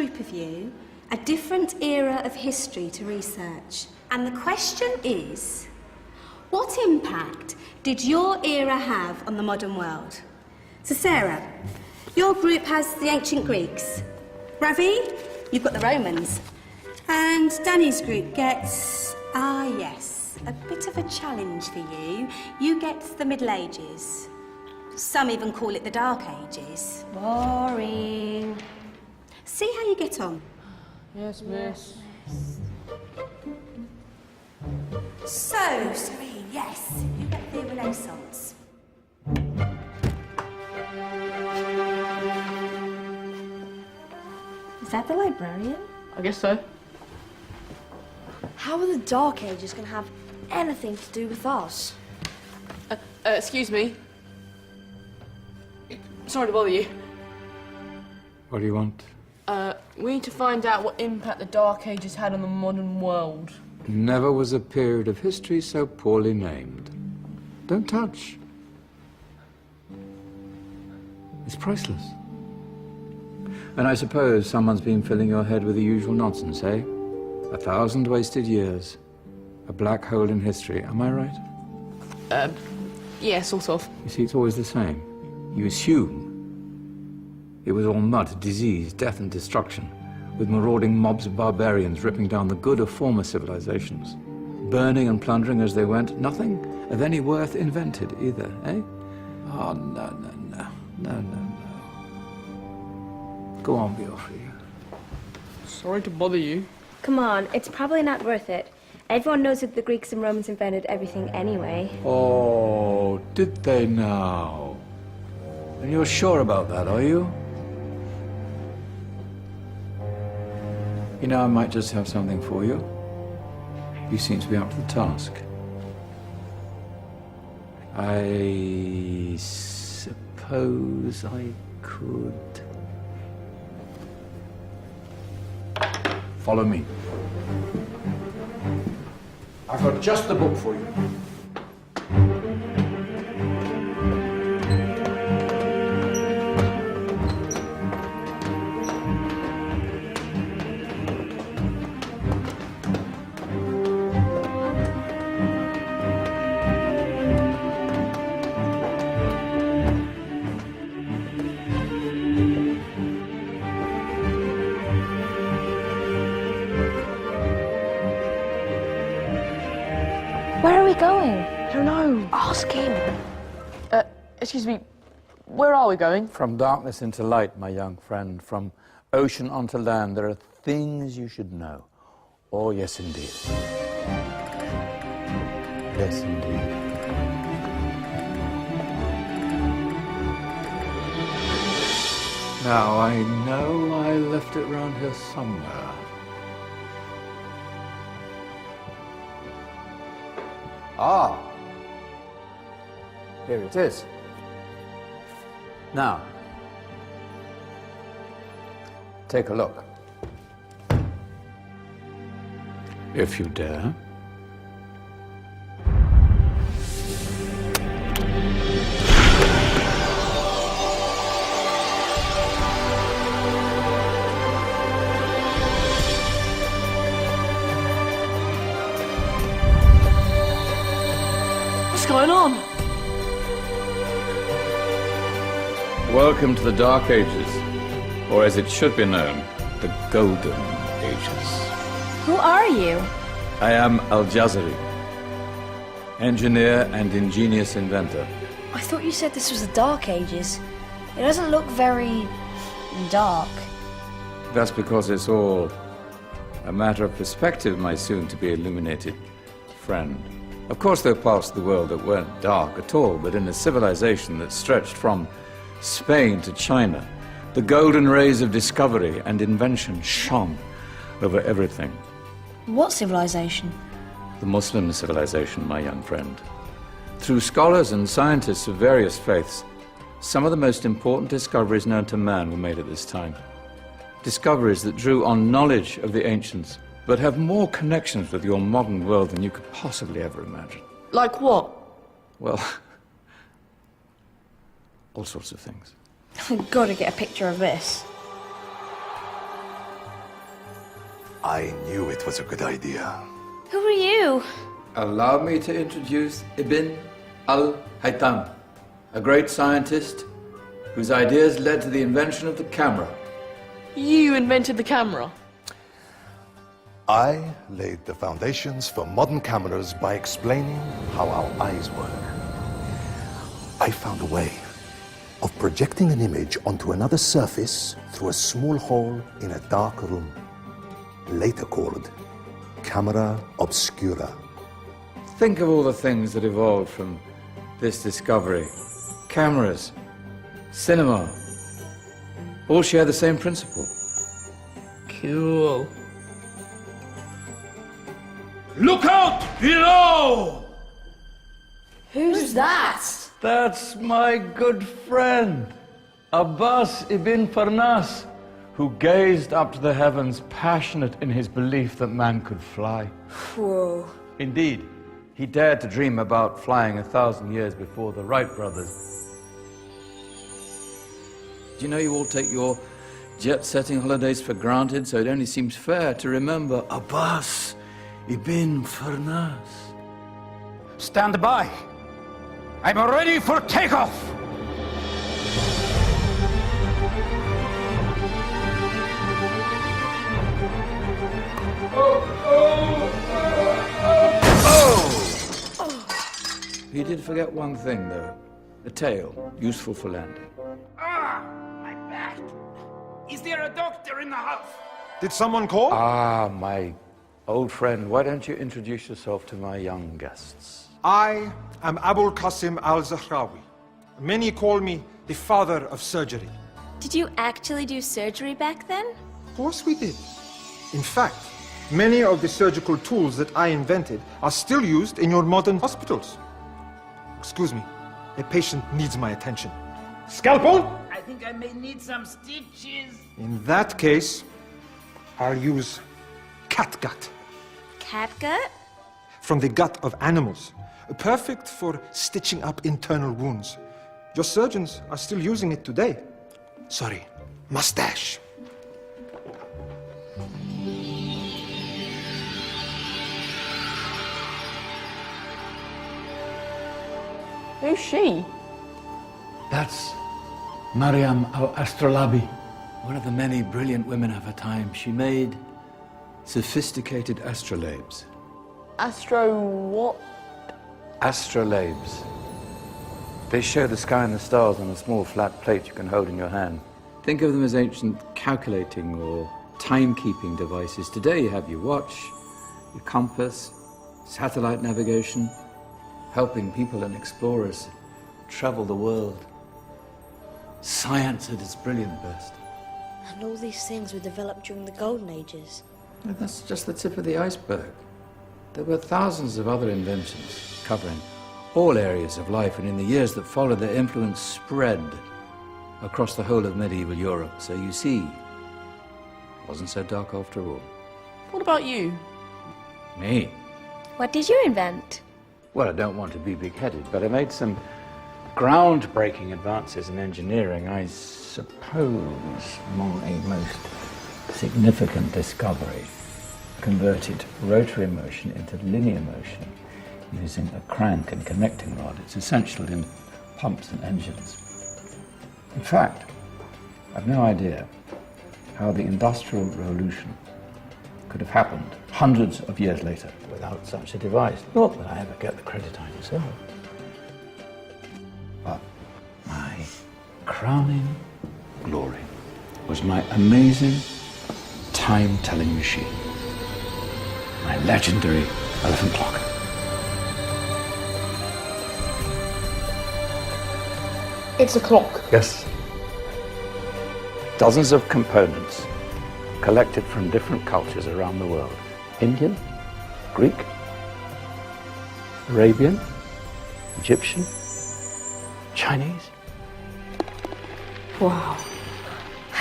group of you a different era of history to research. And the question is, what impact did your era have on the modern world? So Sarah, your group has the ancient Greeks. Ravi, you've got the Romans. And Danny's group gets, yes, a bit of a challenge for you. You get the Middle Ages. Some even call it the Dark Ages. Boring. See how you get on. Yes, miss. So, Serene, yes, you get the Renaissance. Is that the librarian? I guess so. How are the Dark Ages going to have anything to do with us? Excuse me. Sorry to bother you. What do you want? We need to find out what impact the Dark Ages had on the modern world. Never was a period of history so poorly named. Don't touch. It's priceless. And I suppose someone's been filling your head with the usual nonsense, eh? 1,000 wasted years. A black hole in history, am I right? Yeah, sort of. You see, it's always the same. You assume it was all mud, disease, death and destruction, with marauding mobs of barbarians ripping down the good of former civilizations, burning and plundering as they went, nothing of any worth invented either, eh? Oh, no. Go on, Beofrey. Sorry to bother you. Come on, it's probably not worth it. Everyone knows that the Greeks and Romans invented everything anyway. Oh, did they now? And you're sure about that, are you? You know, I might just have something for you. You seem to be up to the task. I suppose I could... Follow me. I've got just the book for you. Where are we going? I don't know. Ask him. Excuse me. Where are we going? From darkness into light, my young friend. From ocean onto land, there are things you should know. Oh, yes, indeed. Yes, indeed. Now, I know I left it round here somewhere. Ah, here it is. Now, take a look. If you dare. What's going on? Welcome to the Dark Ages, or as it should be known, the Golden Ages. Who are you? I am Al-Jazari, engineer and ingenious inventor. I thought you said this was the Dark Ages. It doesn't look very... dark. That's because it's all a matter of perspective, my soon-to-be illuminated friend. Of course, there are parts of the world that weren't dark at all, but in a civilization that stretched from Spain to China, the golden rays of discovery and invention shone over everything. What civilization? The Muslim civilization, my young friend. Through scholars and scientists of various faiths, some of the most important discoveries known to man were made at this time. Discoveries that drew on knowledge of the ancients, but have more connections with your modern world than you could possibly ever imagine. Like what? Well, all sorts of things. I've got to get a picture of this. I knew it was a good idea. Who are you? Allow me to introduce Ibn al-Haytham, a great scientist whose ideas led to the invention of the camera. You invented the camera? I laid the foundations for modern cameras by explaining how our eyes work. I found a way of projecting an image onto another surface through a small hole in a dark room, later called camera obscura. Think of all the things that evolved from this discovery. Cameras, cinema, all share the same principle. Cool. Look out below! Who's that? That's my good friend, Abbas ibn Farnas, who gazed up to the heavens, passionate in his belief that man could fly. Whoa. Indeed, he dared to dream about flying 1,000 years before the Wright brothers. Do you know you all take your jet-setting holidays for granted, so it only seems fair to remember Abbas ibn Farnas? Stand by. I'm ready for takeoff. He did forget one thing, though. A tail, useful for landing. My back. Is there a doctor in the house? Did someone call? Ah, my old friend, why don't you introduce yourself to my young guests? I am Abul Qasim al-Zahrawi. Many call me the father of surgery. Did you actually do surgery back then? Of course we did. In fact, many of the surgical tools that I invented are still used in your modern hospitals. Excuse me, a patient needs my attention. Scalpel? I think I may need some stitches. In that case, I'll use catgut Catgut? from the gut of animals. Perfect for stitching up internal wounds. Your surgeons are still using it today. Sorry, mustache. Who's she? That's Maryam al-Astrolabi. One of the many brilliant women of her time, she made sophisticated astrolabes. Astro what? Astrolabes. They show the sky and the stars on a small flat plate you can hold in your hand. Think of them as ancient calculating or timekeeping devices. Today you have your watch, your compass, satellite navigation, helping people and explorers travel the world. Science at its brilliant best. And all these things were developed during the Golden Ages. And that's just the tip of the iceberg. There were thousands of other inventions covering all areas of life, and in the years that followed, their influence spread across the whole of medieval Europe. So you see, it wasn't so dark after all. What about you? Me? What did you invent? Well, I don't want to be big-headed, but I made some groundbreaking advances in engineering. I suppose my most significant discovery converted rotary motion into linear motion using a crank and connecting rod. It's essential in pumps and engines. In fact, I've no idea how the Industrial Revolution could have happened hundreds of years later without such a device. Not that I ever get the credit I deserve. But my crowning glory was my amazing time-telling machine. My legendary elephant clock. It's a clock. Yes. Dozens of components collected from different cultures around the world. Indian, Greek, Arabian, Egyptian, Chinese. Wow.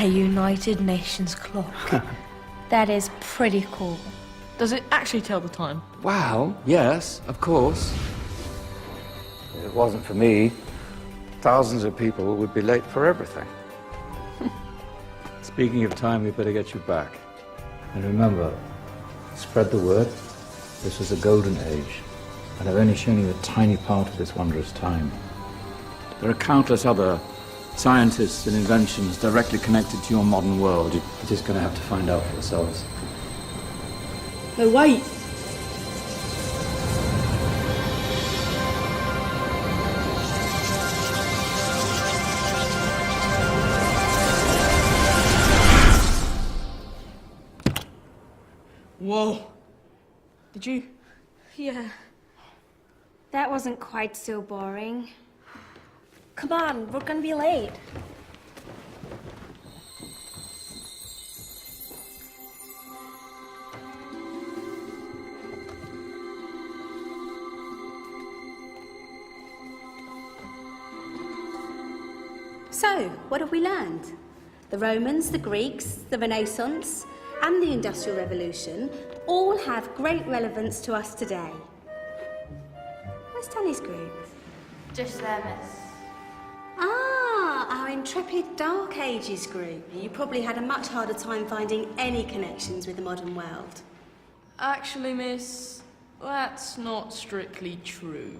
A United Nations clock. That is pretty cool. Does it actually tell the time? Wow, yes, of course. If it wasn't for me, thousands of people would be late for everything. Speaking of time, we better get you back. And remember, spread the word. This was a golden age, and I've only shown you a tiny part of this wondrous time. There are countless other scientists and inventions directly connected to your modern world. You're just going to have to find out for yourselves. No, wait. Whoa. Did you? Yeah. That wasn't quite so boring. Come on, we're gonna be late. So, what have we learned? The Romans, the Greeks, the Renaissance, and the Industrial Revolution all have great relevance to us today. Where's Danny's group? Just there, miss. Ah, our intrepid Dark Ages group. You probably had a much harder time finding any connections with the modern world. Actually, miss, that's not strictly true.